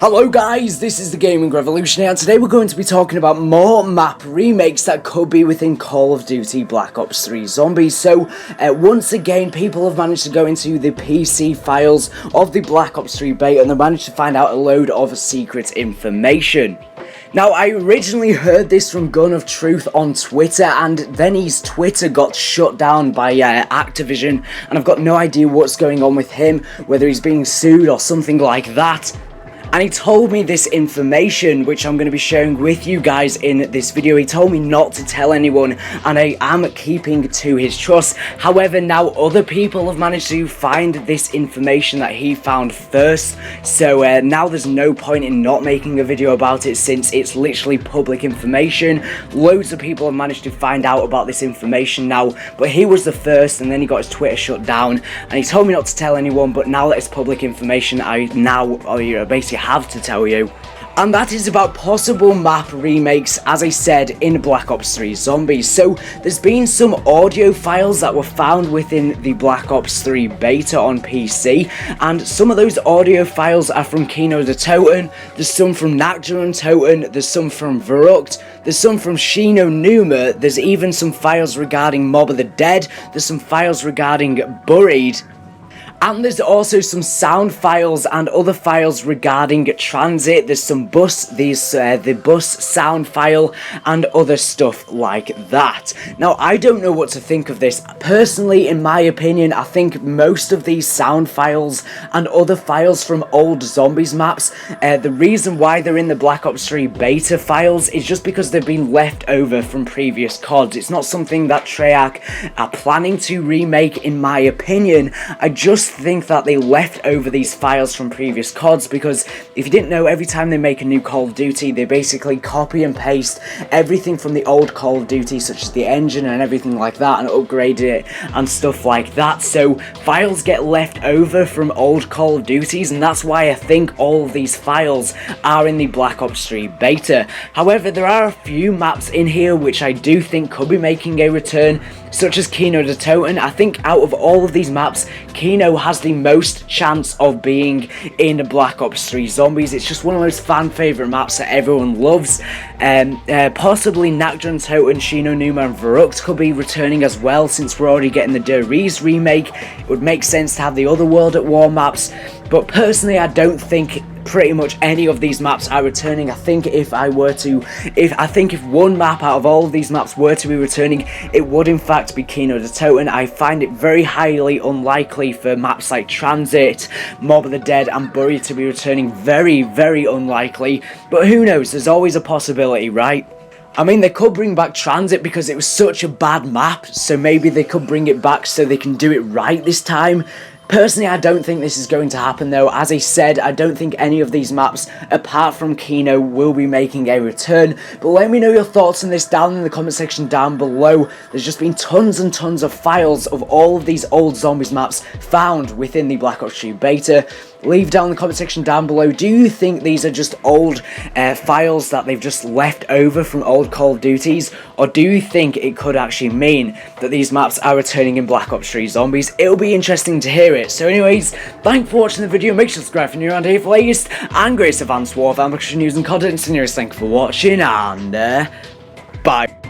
Hello guys, this is the Gaming Revolutionary, and today we're going to be talking about more map remakes that could be within Call of Duty Black Ops 3 Zombies. So, once again, people have managed to go into the PC files of the Black Ops 3 beta, and they managed to find out a load of secret information. Now, I originally heard this from Gun of Truth on Twitter, and then his Twitter got shut down by Activision, and I've got no idea what's going on with him, whether he's being sued or something like that. And he told me this information, which I'm going to be sharing with you guys in this video. He told me not to tell anyone, and I am keeping to his trust. However, now other people have managed to find this information that he found first. So now there's no point in not making a video about it, since it's literally public information. Loads of people have managed to find out about this information now, but he was the first, and then he got his Twitter shut down. And he told me not to tell anyone, but now that it's public information, I now basically have to tell you. And that is about possible map remakes, as I said, in Black Ops 3 Zombies. So there's been some audio files that were found within the Black Ops 3 beta on PC, and some of those audio files are from Kino the Toten, there's some from Nakjan Toten, there's some from Verrucht, there's some from Shino Numa, there's even some files regarding Mob of the Dead, there's some files regarding Buried. And there's also some sound files and other files regarding transit. There's some the bus sound file and other stuff like that. Now, I don't know what to think of this. Personally, in my opinion, I think most of these sound files and other files from old Zombies maps, the reason why they're in the Black Ops 3 beta files is just because they've been left over from previous CODs. It's not something that Treyarch are planning to remake, in my opinion. I just think that they left over these files from previous CODs, because if you didn't know, every time they make a new Call of Duty, they basically copy and paste everything from the old Call of Duty, such as the engine and everything like that, and upgrade it and stuff like that. So files get left over from old Call of Duties, and that's why I think all of these files are in the Black Ops 3 beta. However, there are a few maps in here which I do think could be making a return, such as Kino the Toten. I think out of all of these maps, Kino has the most chance of being in Black Ops 3 Zombies. It's just one of those fan favourite maps that everyone loves. Possibly Nakjan Toten, Shino Numa and Verrucht could be returning as well, since we're already getting the Der Riese remake. It would make sense to have the other World at War maps, but personally I don't think pretty much any of these maps are returning. I think if one map out of all of these maps were to be returning, it would in fact be Kino the Toten. I find it very highly unlikely for maps like Transit, Mob of the Dead and Buried to be returning. Very, very unlikely, but who knows, there's always a possibility, right? I mean, they could bring back Transit because it was such a bad map, so maybe they could bring it back so they can do it right this time. Personally, I don't think this is going to happen though. As I said, I don't think any of these maps, apart from Kino, will be making a return. But let me know your thoughts on this down in the comment section down below. There's just been tons and tons of files of all of these old Zombies maps found within the Black Ops 3 beta. Leave down in the comment section down below, do you think these are just old files that they've just left over from old Call of Duties? Or do you think it could actually mean that these maps are returning in Black Ops 3 Zombies? It'll be interesting to hear it. So anyways, thanks for watching the video. Make sure to subscribe if you're new around here for the latest and greatest advanced warfare and news and content. So thank you for watching, and bye.